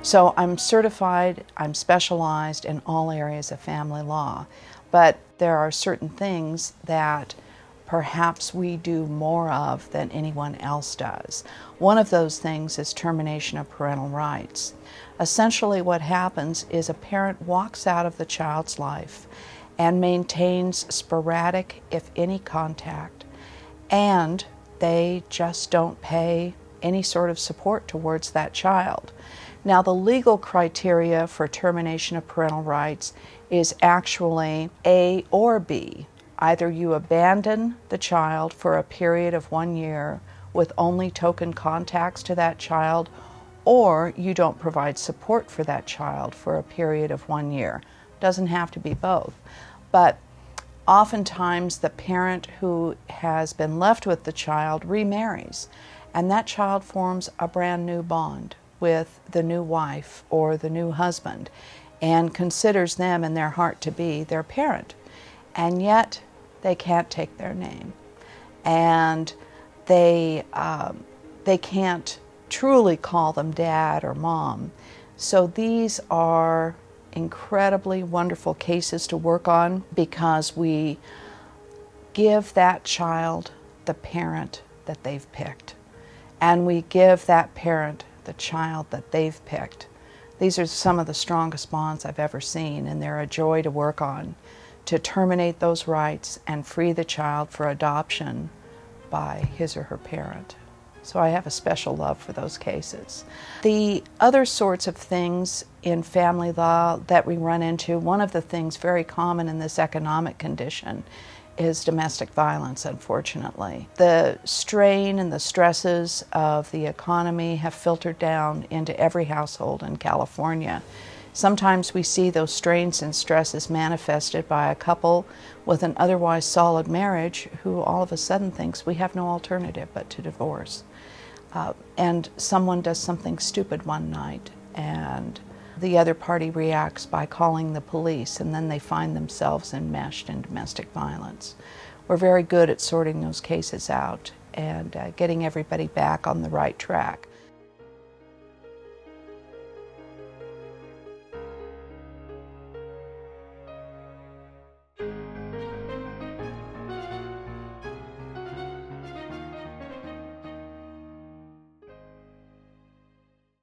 So I'm certified, I'm specialized in all areas of family law, but there are certain things that perhaps we do more of than anyone else does. One of those things is termination of parental rights. Essentially what happens is a parent walks out of the child's life and maintains sporadic, if any, contact, and they just don't pay any sort of support towards that child. Now, the legal criteria for termination of parental rights is actually A or B. Either you abandon the child for a period of 1 year with only token contacts to that child, or you don't provide support for that child for a period of 1 year. Doesn't have to be both. But oftentimes the parent who has been left with the child remarries, and that child forms a brand new bond with the new wife or the new husband and considers them in their heart to be their parent. And yet they can't take their name, and they can't truly call them dad or mom. So these are incredibly wonderful cases to work on because we give that child the parent that they've picked, and we give that parent the child that they've picked. These are some of the strongest bonds I've ever seen, and they're a joy to work on, to terminate those rights and free the child for adoption by his or her parent. So I have a special love for those cases. The other sorts of things in family law that we run into, one of the things very common in this economic condition is domestic violence, unfortunately. The strain and the stresses of the economy have filtered down into every household in California. Sometimes we see those strains and stresses manifested by a couple with an otherwise solid marriage who all of a sudden thinks we have no alternative but to divorce. And someone does something stupid one night, and the other party reacts by calling the police, and then they find themselves enmeshed in domestic violence. We're very good at sorting those cases out and getting everybody back on the right track.